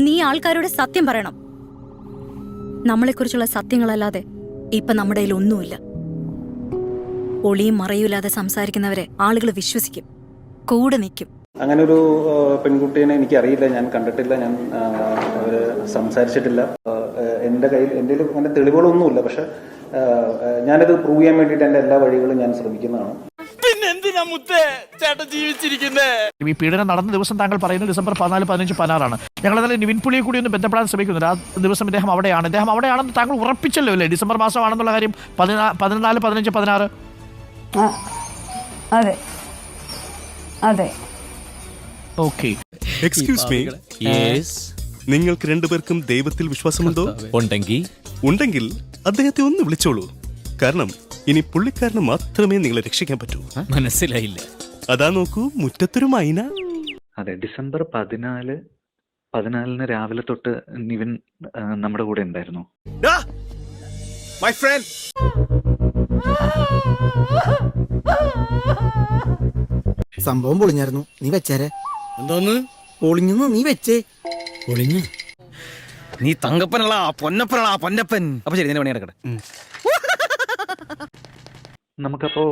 നീ ആൾക്കാരോട് സത്യം പറയണം. നമ്മളെക്കുറിച്ചുള്ള സത്യങ്ങളല്ലാതെ ഇപ്പൊ നമ്മുടെ കയ്യിൽ ഒന്നുമില്ല. ഒളിയും മറയൂലാതെ സംസാരിക്കുന്നവരെ ആളുകൾ വിശ്വസിക്കും, കൂടെ നിൽക്കും. അങ്ങനെ ഒരു പെൺകുട്ടീനെ എനിക്കറിയില്ല, ഞാൻ കണ്ടിട്ടില്ല, ഞാൻ അവര് സംസാരിച്ചിട്ടില്ല. എൻ്റെ അങ്ങനെ തെളിവുകളൊന്നുമില്ല. പക്ഷെ ഞാനത് പ്രൂവ് ചെയ്യാൻ വേണ്ടിയിട്ട് എൻ്റെ എല്ലാ വഴികളും ഞാൻ ശ്രമിക്കുന്നതാണ്. ഈ പീഡനം നടന്ന ദിവസം താങ്കൾ പറയുന്നത് ഡിസംബർ 14, 15, 16 ഞങ്ങൾ അതിൽ നിവിൻ പുലിയെ കൂടി ഒന്ന് ബന്ധപ്പെടാൻ ശ്രമിക്കുന്നുണ്ട്. ആ ദിവസം ഇദ്ദേഹം അവിടെയാണെന്ന് താങ്കൾ ഉറപ്പിച്ചല്ലോ അല്ലേ? ഡിസംബർ മാസമാണെന്നുള്ള കാര്യം 14, 15, 16. അതെ അതെ. ഓക്കേ. Excuse me. നിങ്ങൾക്ക് രണ്ടുപേർക്കും ദൈവത്തിൽ വിശ്വാസമുണ്ടോ? ഉണ്ടെങ്കിൽ അദ്ദേഹത്തെ ഒന്ന് വിളിച്ചോളൂ. കാരണം ഇനി പുള്ളിക്കാരന് മാത്രമേ നിങ്ങളെ രക്ഷിക്കാൻ പറ്റൂ. മനസ്സിലായില്ല. അതാ നോക്കൂ, മുറ്റത്തൊരു മൈന. അതെ, ഡിസംബർ 14 രാവിലെ തൊട്ട് നിവിൻ നമ്മുടെ കൂടെ ഉണ്ടായിരുന്നു. സംഭവം പൊളിഞ്ഞായിരുന്നു. നീ വെച്ചേരെ. എന്തോന്ന് പൊളിഞ്ഞു? നീ വെച്ചേ. പൊളിഞ്ഞു? നീ തങ്കപ്പനല്ല, പൊന്നപ്പനല്ല, പൊന്നപ്പൻ. അപ്പൊ ശരി, നിന്നെ പണി നടക്കട്ടെ. നമുക്കപ്പോ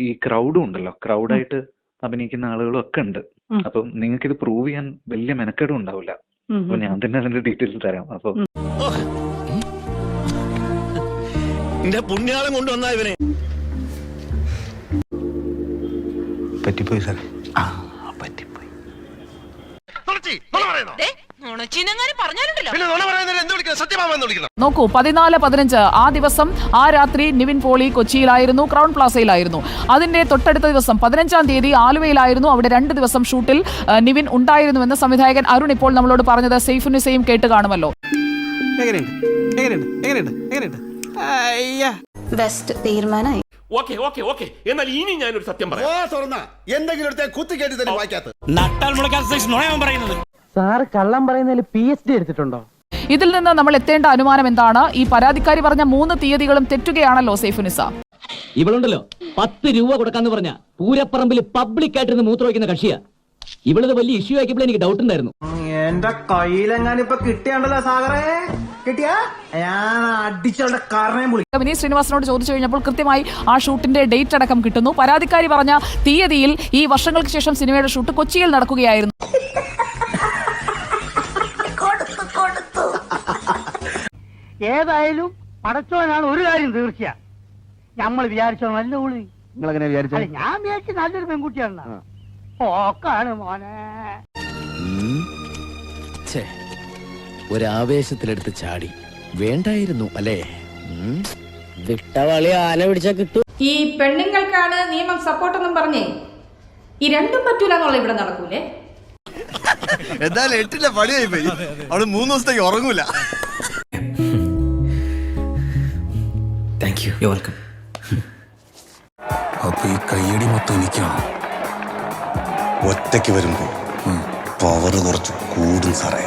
ഈ ക്രൗഡും ഉണ്ടല്ലോ, ക്രൗഡായിട്ട് അഭിനയിക്കുന്ന ആളുകളും ഒക്കെ ഉണ്ട്. അപ്പം നിങ്ങൾക്ക് ഇത് പ്രൂവ് ചെയ്യാൻ വലിയ മെനക്കേടും ഉണ്ടാവില്ല. അപ്പൊ ഞാൻ തന്നെ അതിന്റെ ഡീറ്റെയിൽസ് തരാം. അപ്പൊ പുണ്യാളം കൊണ്ടുവന്ന ഇവനെ പറ്റിപ്പോയി സാർ. പറ്റിപ്പോയി. നോക്കൂ, 14, 15 ആ ദിവസം ആ രാത്രി നിവിൻ പോളി കൊച്ചിയിലായിരുന്നു, ക്രൗൺ പ്ലാസയിലായിരുന്നു. അതിന്റെ തൊട്ടടുത്ത ദിവസം 15-ാം തീയതി ആലുവയിലായിരുന്നു. അവിടെ 2 ദിവസം ഷൂട്ടിൽ നിവിൻ ഉണ്ടായിരുന്നുവെന്ന് സംവിധായകൻ അരുൺ ഇപ്പോൾ നമ്മളോട് പറഞ്ഞത് സൈഫുനിസയും കേട്ട് കാണുമല്ലോ. ബെസ്റ്റ് തീരുമാനമായി. എന്നാൽ ഇനി ഞാനൊരു സത്യം പറയാം. സാറ് കള്ളം പറയുന്നതിൽ PhD എടുത്തിട്ടുണ്ടോ? ഇതിൽ നിന്ന് നമ്മൾ എത്തേണ്ട അനുമാനം എന്താണ്? ഈ പരാതിക്കാരി പറഞ്ഞ 3 തീയതികളും തെറ്റുകയാണല്ലോ സൈഫുനിസ. ഇവളുണ്ടല്ലോ 10 രൂപ കൊടുക്കാന്ന് പറഞ്ഞ പൂരപ്പറമ്പിൽ പബ്ലിക്കായിട്ടിരുന്ന് മൂത്രമൊഴിക്കുന്ന കക്ഷിയാ. ഇവളത് വലിയ ഇഷ്യൂ ആക്കിയപ്പോൾ എനിക്ക് ഡൗട്ട് ഉണ്ടായിരുന്നു. എന്റെ കയ്യിലെങ്ങാനിപ്പൊ കിട്ടിയാണ്ടല്ലോ സാഗറേ. കിട്ടിയാ ഞാൻ അടിച്ചവളുടെ കാരണേ വിളി. വിനീത് ശ്രീനിവാസനോട് ചോദിച്ചു കഴിഞ്ഞപ്പോൾ കൃത്യമായി ആ ഷൂട്ടിന്റെ ഡേറ്റ് അടക്കം കിട്ടുന്നു. പരാതിക്കാരി പറഞ്ഞ തീയതിയിൽ ഈ വർഷങ്ങൾക്ക് ശേഷം സിനിമയുടെ ഷൂട്ട് കൊച്ചിയിൽ നടക്കുകയായിരുന്നു. ഏതായാലും പടച്ചോനാണ് ഒരു കാര്യം തീർച്ചയാ. നമ്മൾ വിചാരിച്ചോ നല്ല ഉള്ളി. നിങ്ങളെങ്ങനെ വിചാരിച്ചു? ഞാൻ വിചാരിച്ച നല്ലൊരു പെൺകുട്ടിയാണ്. ഓക്കാണ് മോനെ. ഒരാവേശത്തിലെടുത്ത് ചാടി വേണ്ടായിരുന്നു അല്ലേ? വിട്ടവളി ആന പിടിച്ചാ കിട്ടും. ഈ പെണ്ണുങ്ങൾക്കാണ് നിയമം സപ്പോർട്ടെന്നും പറഞ്ഞേ ഈ രണ്ടും പറ്റൂലെന്നുള്ള ഇവിടെ നടക്കൂലേ? എന്തായാലും 8 പണിയായി പോയി. അവള് 3 ദിവസത്തേക്ക് ഉറങ്ങൂല. അപ്പൊ ഈ കയ്യടി മൊത്തം എനിക്കാണ്. ഒറ്റയ്ക്ക് വരുമ്പോ പവർ കുറച്ച് കൂടും സാറേ.